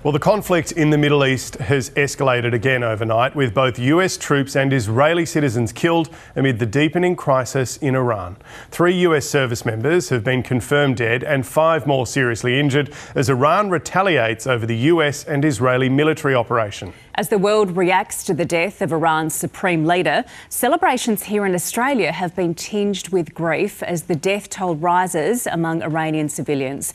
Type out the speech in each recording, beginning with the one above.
Well, the conflict in the Middle East has escalated again overnight, with both US troops and Israeli citizens killed amid the deepening crisis in Iran. 3 US service members have been confirmed dead and 5 more seriously injured as Iran retaliates over the US and Israeli military operation. As the world reacts to the death of Iran's supreme leader, celebrations here in Australia have been tinged with grief as the death toll rises among Iranian civilians.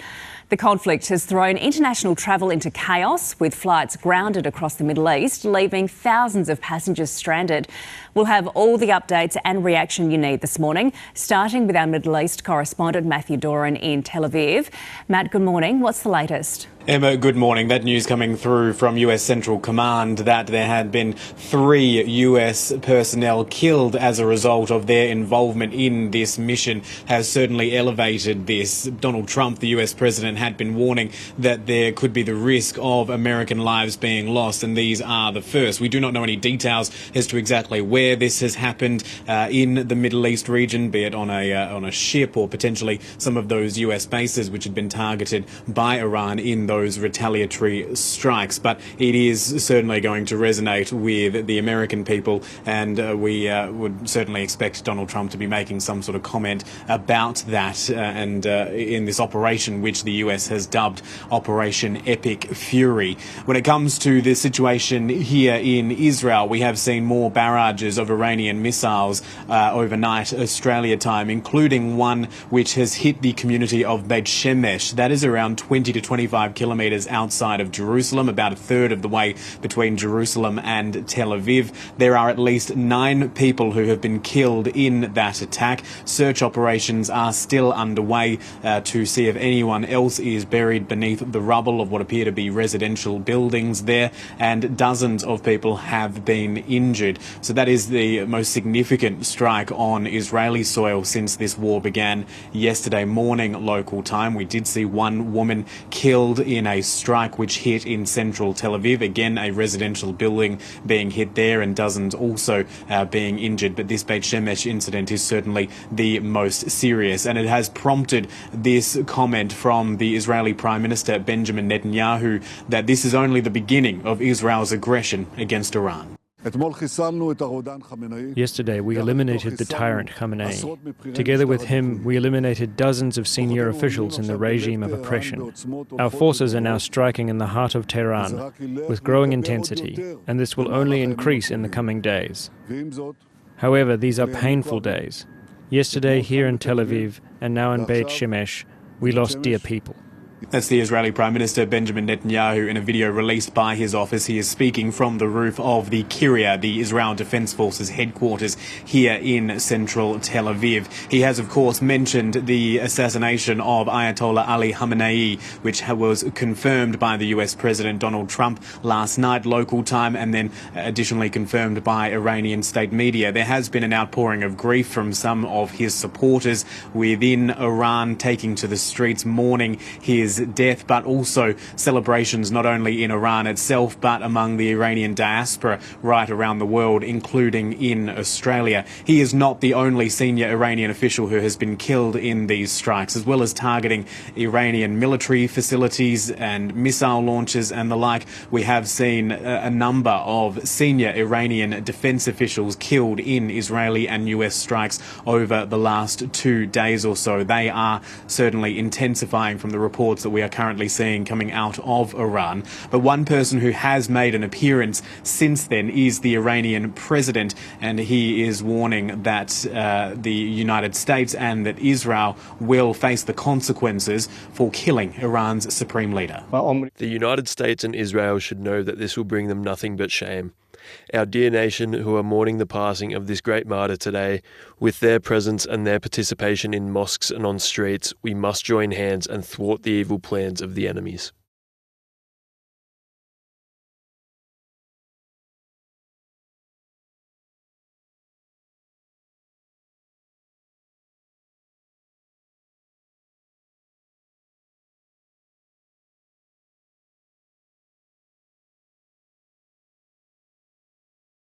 The conflict has thrown international travel into chaos, with flights grounded across the Middle East, leaving thousands of passengers stranded. We'll have all the updates and reaction you need this morning, starting with our Middle East correspondent Matthew Doran in Tel Aviv. Matt, good morning. What's the latest? Emma, good morning. That news coming through from US Central Command that there had been 3 US personnel killed as a result of their involvement in this mission has certainly elevated this. Donald Trump, the US president, had been warning that there could be the risk of American lives being lost, and these are the first. We do not know any details as to exactly where this has happened in the Middle East region, be it on a ship or potentially some of those US bases which had been targeted by Iran in those retaliatory strikes. But it is certainly going to resonate with the American people, and we would certainly expect Donald Trump to be making some sort of comment about that and in this operation which the US has dubbed Operation Epic Fury. When it comes to the situation here in Israel, we have seen more barrages of Iranian missiles overnight Australia time, including one which has hit the community of Beit Shemesh. That is around 20 to 25 kilometres outside of Jerusalem, about a third of the way between Jerusalem and Tel Aviv. There are at least 9 people who have been killed in that attack. Search operations are still underway to see if anyone else is buried beneath the rubble of what appear to be residential buildings there, and dozens of people have been injured. So that is the most significant strike on Israeli soil since this war began yesterday morning local time. We did see 1 woman killed in a strike which hit in central Tel Aviv. Again, a residential building being hit there and dozens also being injured. But this Beit Shemesh incident is certainly the most serious, and it has prompted this comment from the Israeli Prime Minister Benjamin Netanyahu that this is only the beginning of Israel's aggression against Iran. Yesterday, we eliminated the tyrant Khamenei. Together with him, we eliminated dozens of senior officials in the regime of oppression. Our forces are now striking in the heart of Tehran with growing intensity, and this will only increase in the coming days. However, these are painful days. Yesterday, here in Tel Aviv, and now in Beit Shemesh, we lost dear people. That's the Israeli Prime Minister Benjamin Netanyahu in a video released by his office. He is speaking from the roof of the Kiryat, the Israel Defense Forces headquarters here in central Tel Aviv. He has, of course, mentioned the assassination of Ayatollah Ali Khamenei, which was confirmed by the US President Donald Trump last night, local time, and then additionally confirmed by Iranian state media. There has been an outpouring of grief from some of his supporters within Iran, taking to the streets mourning his death, but also celebrations not only in Iran itself but among the Iranian diaspora right around the world, including in Australia. He is not the only senior Iranian official who has been killed in these strikes, as well as targeting Iranian military facilities and missile launches and the like. We have seen a number of senior Iranian defense officials killed in Israeli and US strikes over the last 2 days or so. They are certainly intensifying from the reports that we are currently seeing coming out of Iran. But one person who has made an appearance since then is the Iranian president, and he is warning that the United States and that Israel will face the consequences for killing Iran's supreme leader. The United States and Israel should know that this will bring them nothing but shame. Our dear nation, who are mourning the passing of this great martyr today, with their presence and their participation in mosques and on streets, we must join hands and thwart the evil plans of the enemies.